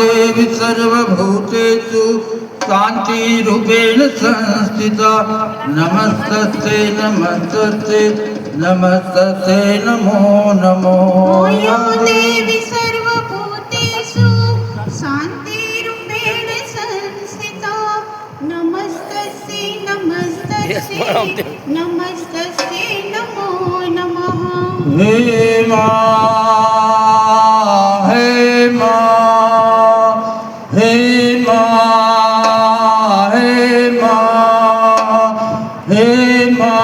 देवी सर्वभूतेषु शान्तिरूपेण संस्थिता नमस्तस्ते नमस्तस्ते नमस्तस्ते नमो नमो यो देवी सर्वभूतेषु शान्तिरूपेण संस्थिता नमस्तस्यै नमस्तस्यै नमस्तस्यै नमो नमः हे मां हे मां हे मां हे मां हे मां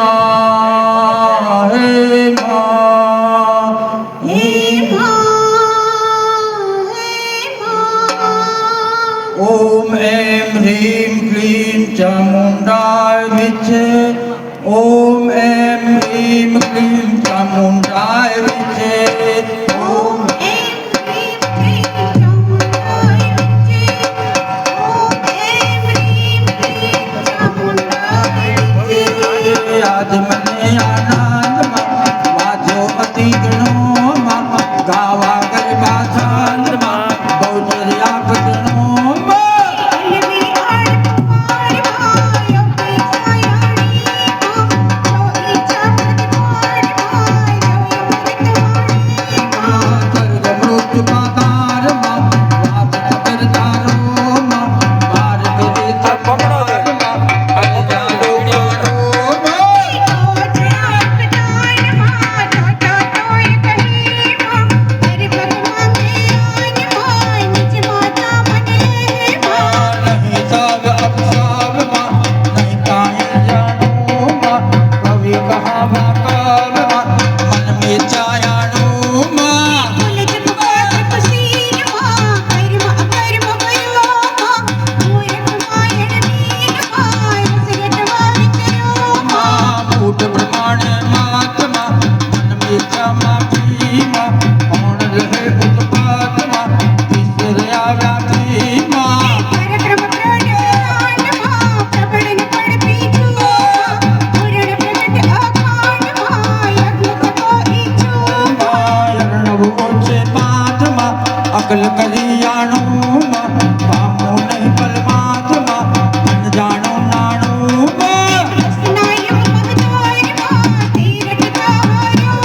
हे मां हे मां ओम ऐं ह्रीं क्लीं चामुण्डाय विद्महे ओम ऐं ह्रीं क्लीं चामुण्डाय विद्महे ओम ऐं ह्रीं क्लीं चामुण्डाय विद्महे ॐ ऐं ह्रीं क्लीं चामुण्डाय विद्महे आदिमने आनंद वाजो अति गणो गावा गरबा चंद्रमा बहुचर्या भजनो अकल कलियाणो पामो नहीं परमात्मा मन जानो नाणो स्नायु भगतोय तीरथ धारो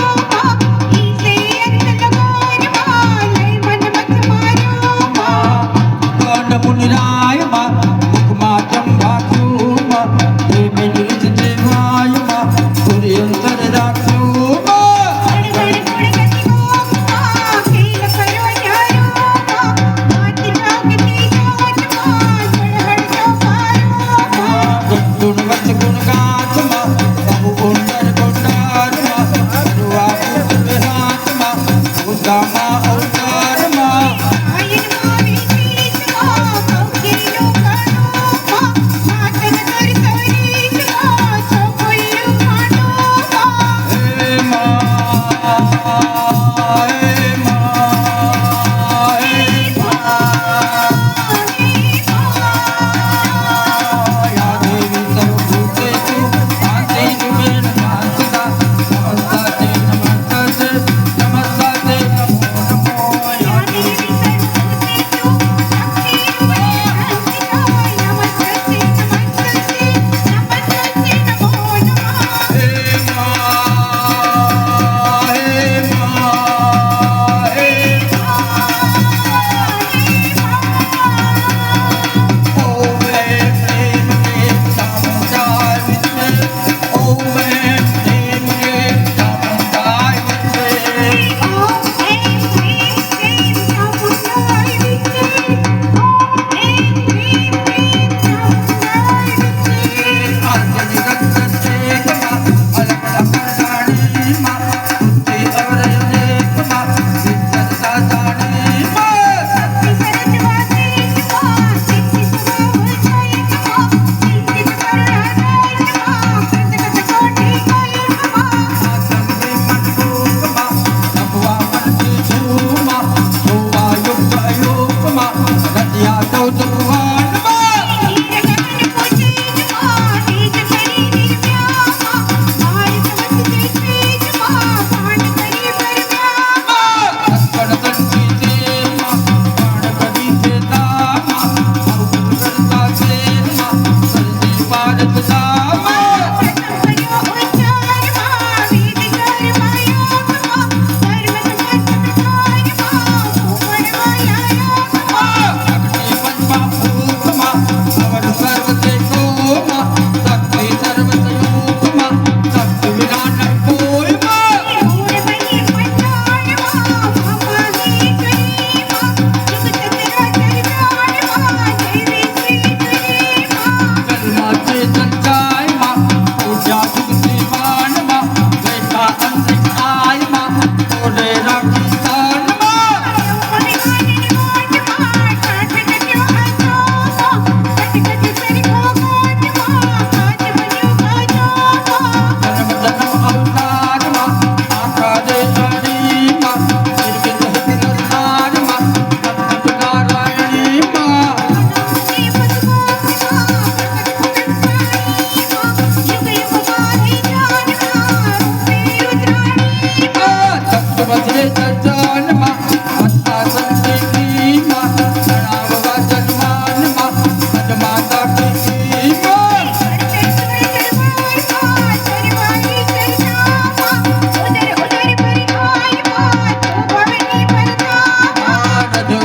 ईसे अंत लगार लय मन मत मारो कौन मुनिराय मुखमा चंभासु हे मिलित देवाय पुरी अंतर राखो गण गण गति ओम खेल करो न्यारो मात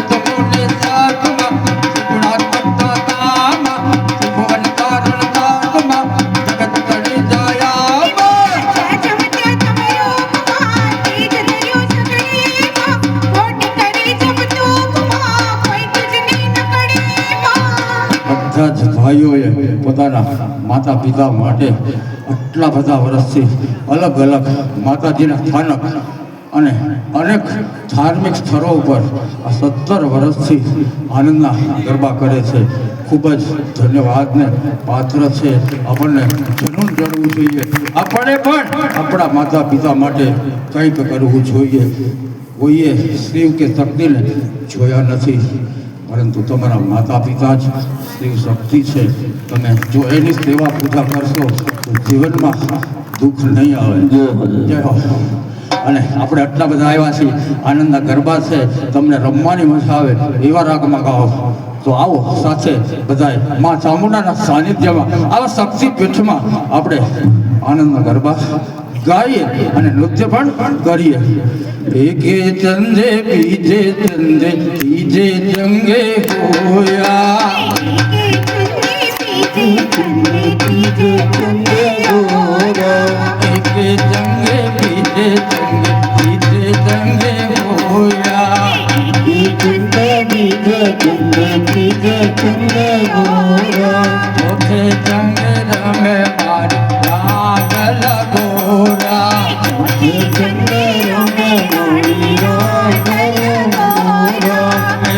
તમોને સાતમાં ગુણાત્મક દાતામાં ભુવન કારણ તાતમાં જગત કરી જાયામાં જમત્યા તમારો કુમાર તેજ ધર્યો સગળીમાં મોટી કરી જમતોકમાં કોઈ તુજની ન કડીમાં બધા જ ભાઈઓએ પોતાના માતા પિતા માટે આટલા બધા વર્ષથી અલગ અલગ માતાજીના સ્થાનક અને અનેક ધાર્મિક સ્થળો ઉપર આ 17 વર્ષથી આનંદના ગરબા કરે છે. ખૂબ જ ધન્યવાદને પાત્ર છે. આપણને જનૂન કરવું જોઈએ. આપણે પણ આપણા માતા પિતા માટે કંઈક કરવું જોઈએ. કોઈએ શિવ કે શક્તિને જોયા નથી, પરંતુ તમારા માતા પિતા જ શિવ શક્તિ છે. તમે જો એની સેવા પૂજા કરશો તો જીવનમાં દુઃખ નહીં આવે. જય હો. અને આપણે આટલા બધા આવ્યા છીએ, આનંદના ગરબા છે, તમને રમવાની મજા આવે એવા રાગમાં ગાઓ તો આવો સાથે બધાએ મા ચામુંડાના સાનિધ્યમાં આવા શક્તિપીઠમાં આપણે આનંદના ગરબા ગાઈએ અને નૃત્ય પણ કરીએ. એકે ચંદે બીજે ચંદે ત્રીજે જંગે હોયા એકે જંગે બીજે જંગે ત્રીજે જંગે હોયા ચોથે જંગે રમે મારી રાગલ ગોરા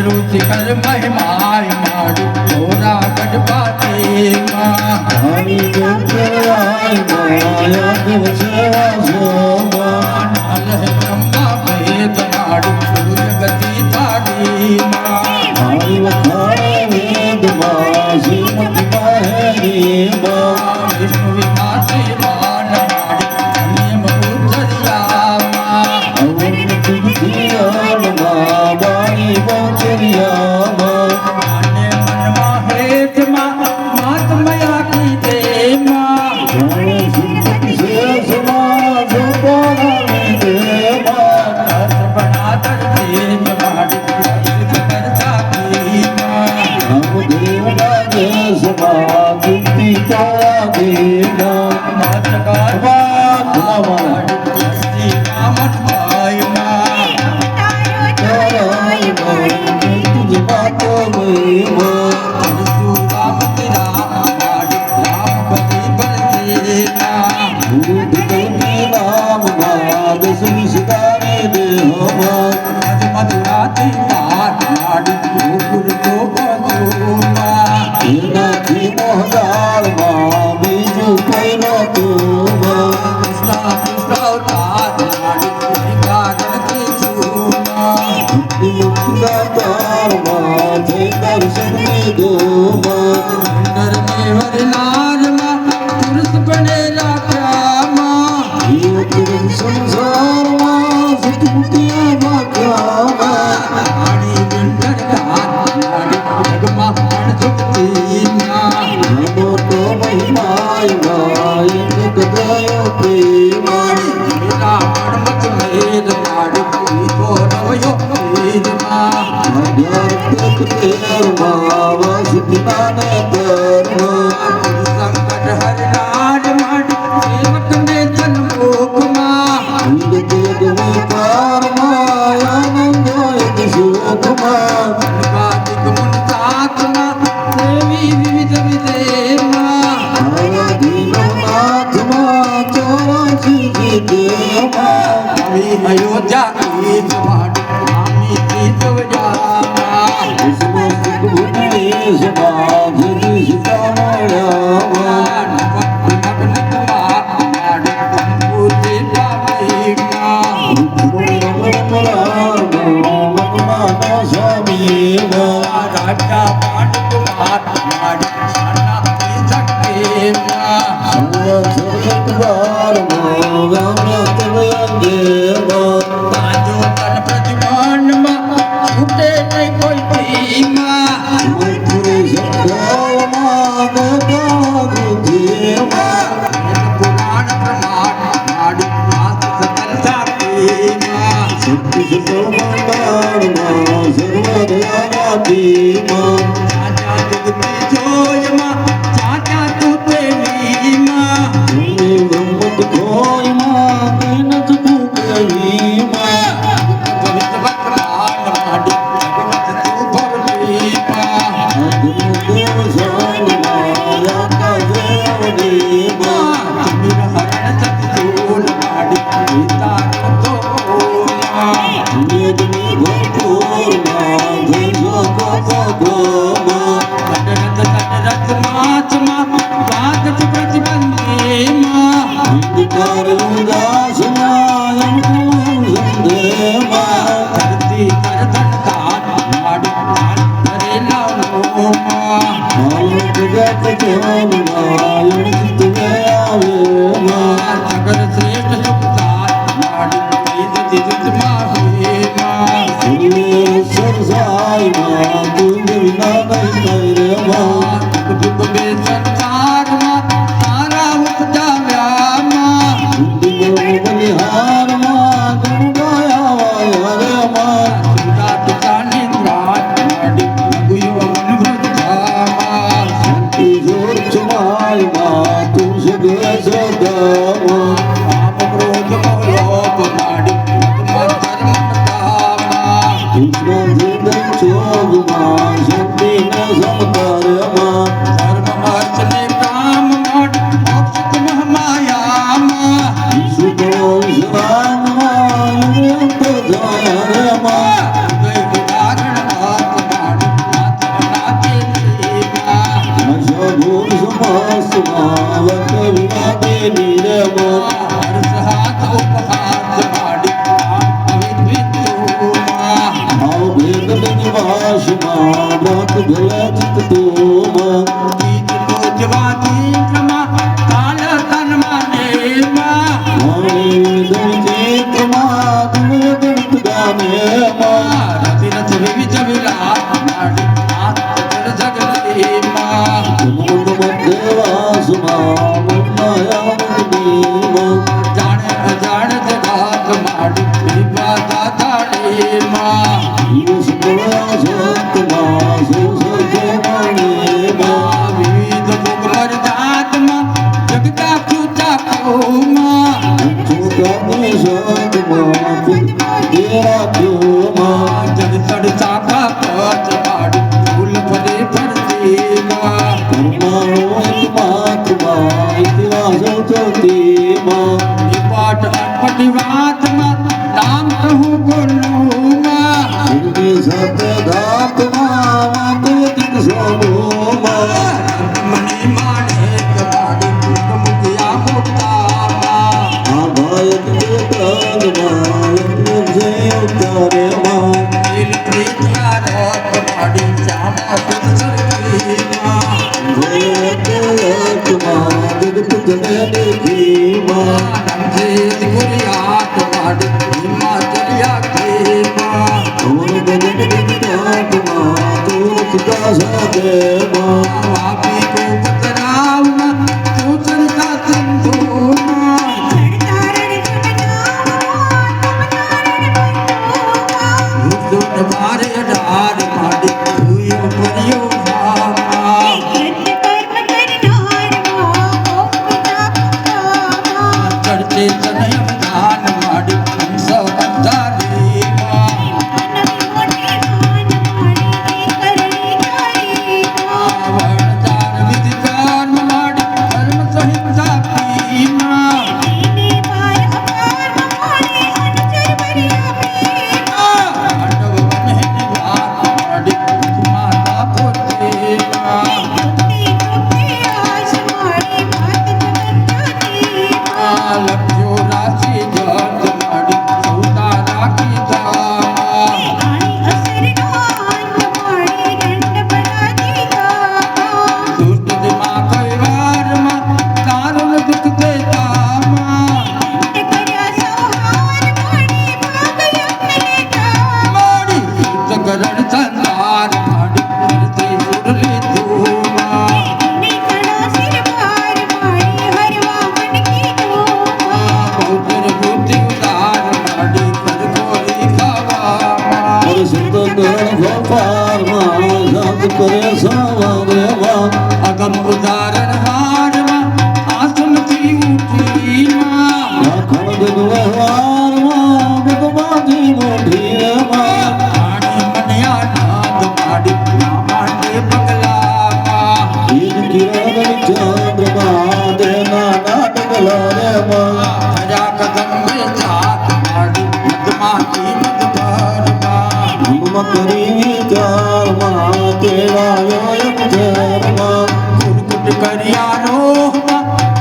રુચિ કર મહિમાય મારી ગોરા ગઢપાતીમાં બ્રહ્મા ભેદ મારી જગતી તારીમાં વિષ્ણુ વિમાસી માન મારી નિયમ ઉતરિયામાં અને મનમાં હેતમાં મહાત્મયા કીધેમાં સર્વનાદર તેજ મારી ભક્તિ કરતા કીમાં સર્વ જગતીમાં ચાચા જગતી જોયમાં ચાચા તું તેવીમાં તુમે ગમત ખોયમાં કઈ નથી તું કહીમાં ભગત ભગવાન માડી ભગવત તું ભરતીમાં અધમ દેવ સાનમાં યાતા દેવડીમાં મીર હરણ ચતુલ માડી પિતાનો તો ઓમાં મેદની ભરપૂરમાં ધૈર્ય ગોગોમાં કટરત કટરત માચમાં વાદત પ્રતિબંધીમાં અંધકાર ઉદાસમાં અંકુમ સંદેમાં ધરતી કરધન કાન માડી કાન કરેલા લોમાં આલોક જગત જોનમાં યુક્ત ગયાવેમાં જગત શ્રેષ્ઠ સુખદાર માડી પ્રીતિ જુતમાં હોઈમાં સરસાઈમાં તુજ વિના નહીં રહેમાં દુઃખ બે સંસારમાં તારા ઉપજાવ્યામાં બલિહારમાં ગંગાયા વાયરમાં પિતા પિતાની રાત માડી ગુયો મન વૃદ્ધામાં જોર ચમાઈમાં તું સગા સદામાં પાપ ક્રોધ લોભ માડી મત ધર્મ તામાં કૃષ્ણ હૃદય ચોગમાં શક્તિને સમતારમાં ધર્મ અર્થ ને કામ માડી મોક્ષ માયામાં સુતો વિશ્રામમાં યુક્ત જાયરમાં ગઈ ઉદાહરણ વાત માડી માતા નાથેલીમાં અશભૂર સમસ્તમાં વટ વિવાદે નિરમમાં હર્ષ હાથ ઉપહાથ માડી અવિદ્વિતુમાં ભાવ ભેદ નિવાસમાં વ્રત ભલે ચિત્તોમાં ગીતનો જવાથી ક્રમા કાલ તનમાં નેમાં વાણી ચેતમાં તુમે ગણત ગામેમાં રતિ રથ વિવિધ વિલાસ માડી હાથ જગતીમાં મુંડ મધ્યવાસમાં મન્નાયા જાણે અજાણ જગાત માડી વિવાદા થાળીમાં ઈશ કળા સતમાં સુસજે મણેમાં વિવિધ ભોગ મરજાતમાં જગતા પૂજા કોમાં છોટાને સતમાં તેરા ક્યોમાં જગતડ ચાકા પચ માડી ફૂલ ફરે ફરતીમાં પરમાણુ એકમાત્રમાં ઇતિહાસ ચોથીમાં પાઠ અટપટી વાતમાં નામ કહું ગુરુમાં ઉર્મી સત્ય ધાતમાં વાતયતિક સમૂહમાં મની માણે કમાડી મુખિયા મુક્તામાં આ ભયત વેતનમાં યજ્ઞ ઉતારેમાં દિલ પ્રીતિયા રથ માડી શ્યામા સુત સરકીમાં જયતયતમાં જગત જને દેખીમાં નમજીત ગુરિયાત માડી હિમાચલિયા કેમાં અમર ગગન વિદ્યાતમાં તુલસતા સાદેમાં વાપી કો પતરાવમાં તું ચરતા સિંધુમાં રુદ્ર મારે અઢાર માડી ભૂયો ભર્યો ભામાં ચડતે તનય દાન માડી હંસ અંધારીમાં વણજાર જાગ કરે સવારે માં અગમ ઉદાહરણ હારમાં આસનથી ઉઠી માં રાખણ જગ વ્યવહારમાં ભગવાનની મોઢી રે માં આણી મનયા નાદ માડી મામાને પગલામાં ઈદ કિરણ ચંદ્રમાં દેના નાટકલા રે માં હજા કદમ મેં જાત માડી મદમાતી મદભરમાં કરી વિચારમાં તેડાયો એક ઝેરમાં કુટકુટ કર્યાનો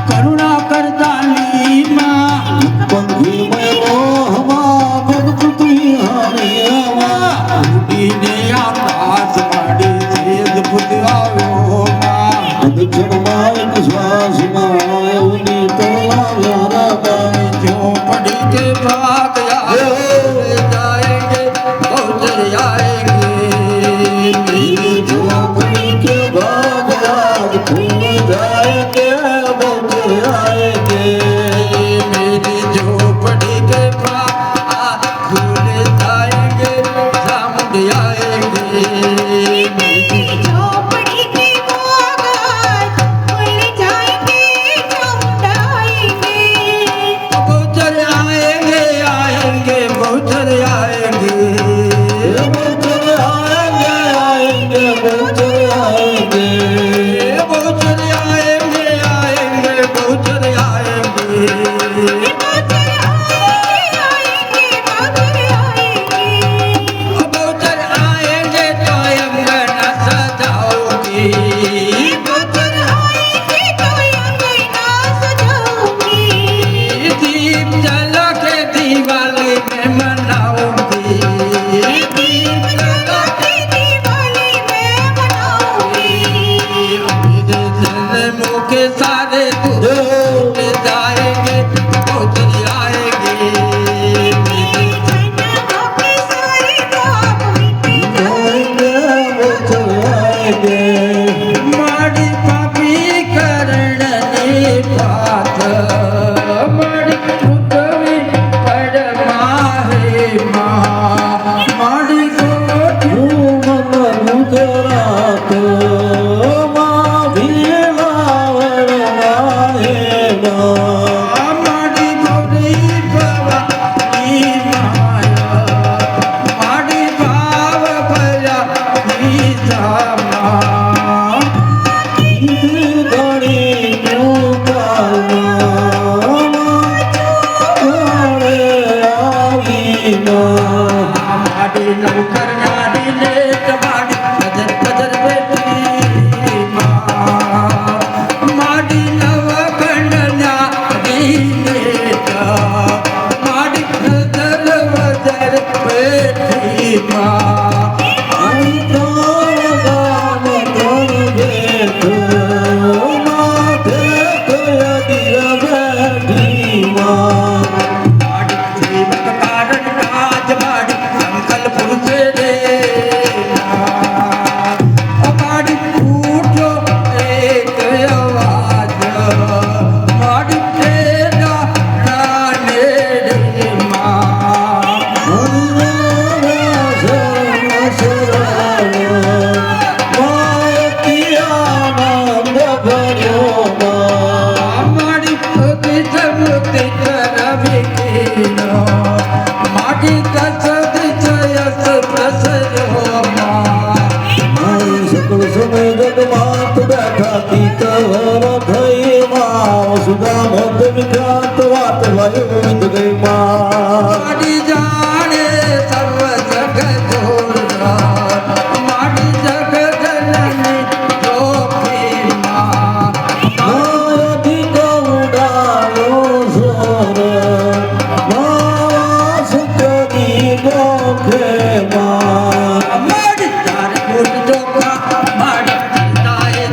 કરુણા કરતા લીમાં પંખીમય મોહમાં ભગપુત્રી હારીમાં ઉડીને આકાશ માડી છેદ ફૂટ આવ્યો માં અદક્ષણમાં એક શ્વાસમાં એવની તલાવ્યા રામાં जो पढ़ी के भाग जाएंगे पहुँच आएंगे मेरी झोपड़ी के भाग याद खुल जाएंगे बच आएंगे मेरी झोपड़ी के भाग खुल जाएंगे सामुद आएंगे मेरी झोपड़ी के बागान खुल जाएंगे चमकाएंगे पहुँच आएंगे आएंगे पहुँच आएंगे बच आएंगे आएंगे बच आएंगे पहुँच आएंगे आएंगे पहुँच आएंगे कबूतर आएंगे तो अंगना सजाओगी दीप जला के दिवाली में मनाऊंगी दीप जला के मेरे जन्मों के सारे दूर जाएंगे पहुँच आएंगे आएंगे बच आएंगे माड़ी पापी करने पात माड़ी पृथ्वी पर माहे माँ माड़ी को मन गुजरात माँ भीलावर माहेगा माड़ी गौरी भवानी माया माड़ी भाव भया जामा ईद घड़ी क्यों गाना घरे आई माँ माड़ी नौकर नारी लेट माड़ी बजर बजर बेटी माँ माड़ी नव कन्या लेट माड़ी बजर बजर बेटी माँ आई तो गान कर बैठ माथे तो गिर बैठी माँ माड़ी जीवक कारण राज माड़ी संकल्पुर से लेना माड़ी उठो एक आवाज माड़ी तेरा राने रे माँ माड़ी खुदी चमके करवे कीनो माड़ी कसद चयस प्रसरो माँ माड़ी जाने सर्व जग जोड़ा माड़ी जग जननी जोगी माँ माड़ी चार फुट जोगा माड़ी चिंताए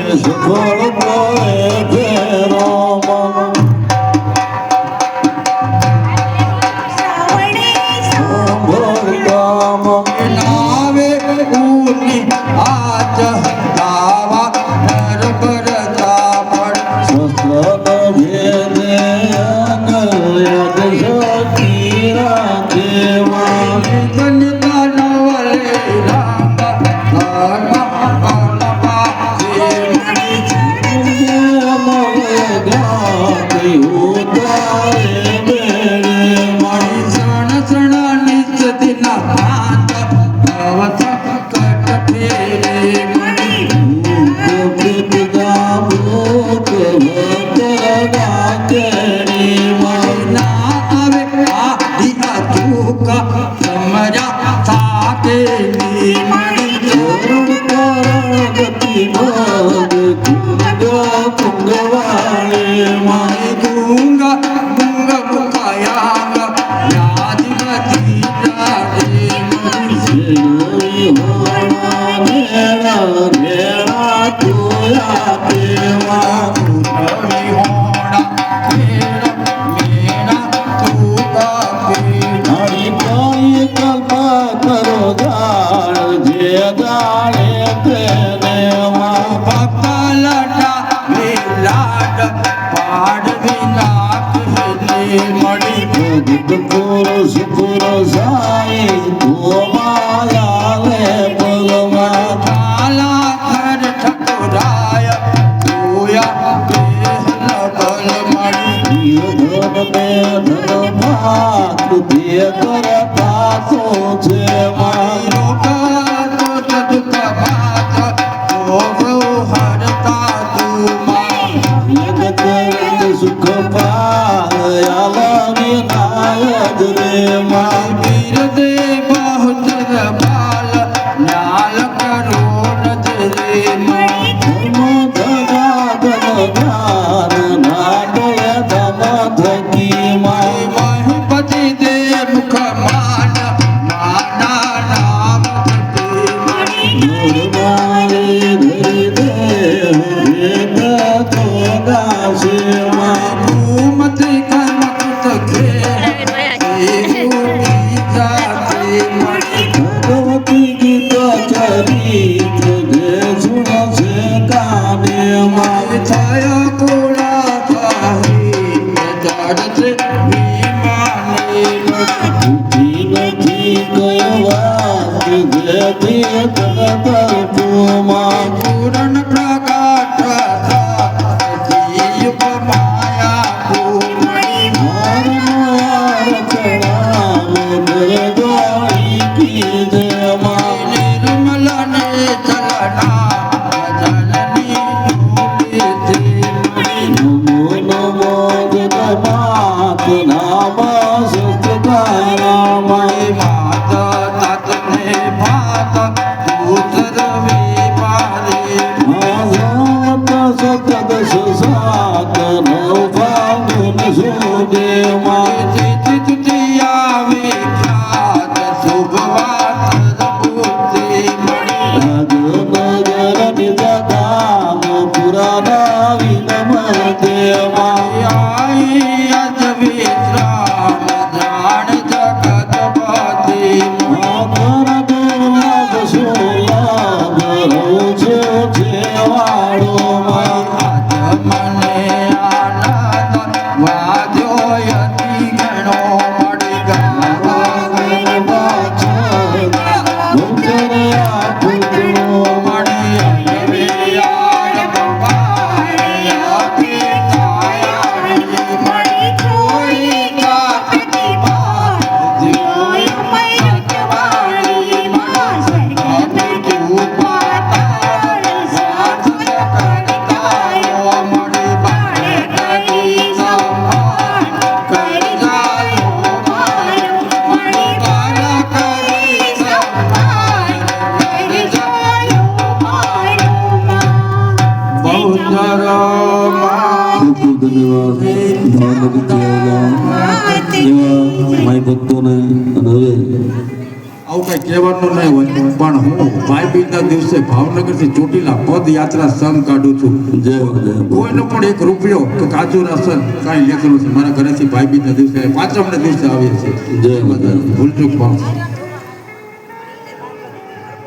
સફળ થાય ફેરો શ્રાવણે સાંભળતામ નાવે ઊની આજ દાવા નર પર તાપડ શસ્ત્ર ભેદે યદ શક્તિ રાખેવા જનતા નવલે રામ ધર્મ કલપા શણ શણ નિજ દિના ભાત ભવત કટ ફેરે ના આવે આદિ અચૂક સમરા થાકે ગુંગ ગુંગ મુખયાંગ યાદિમતી જાડે કવિ હોણા મેરા મેરા તું કાપી ભક્ત લટા વિલાટ પાડ વિનાક હેલે મળી શુક્ર સાઈ ભગવાન કાલા ઘર ઠઠોરાય જોયા દેહન બલ મળી લોક દોષ દુઃખ માત ભોગ હરતા તું માં સુખ પાયાલ વીર દે બહુચર બાલ ન્યાલ કરો નજરે માં મહિપતિ દે મુખ માન માના નામ જપે ભૂમતિ કર્મ કૃત ખે દેવુની જાતે મળી ભગવતી ગીતા ચરિત જે સુનશે કાને માય છાયા કોળા થાહી જડતે વિમાને નથી નથી કયો વાત જેથી તનતરપુમાં પૂરણ પ્રકાશ થા દીપ માયા પૂર્ણી નિર્મલ ને ચલના જનની ડૂબી મળી માત તાતને ભાત ઉતર વિપારે તેથી તુતિયા વિખ્યાત શુભ વાત બુદ્ધિ મળી આઈ અજ વિશ્રામ જાણ જગત પતિ આજ મને આનંદ વાદ્યો યતિ ગણો મળી ધન્યવાદ ભાવનગર એવા માય ભક્તોને અને હવે આવું કઈ કહેવાનું નહીં હોય પણ હું ભાઈ બીજના દિવસે ભાવનગરથી ચોટીલા પદયાત્રા સંઘ કાઢું છું. જય હો, જય હો. કોઈનો પણ 1 રૂપિયો કે કાચું રાશન કાંઈ લેતો નથી. મારા ઘરેથી ભાઈ બીજના દિવસે પાંચમના દિવસે આવીએ છીએ. જય હો, જય હો. ભૂલચૂક પામ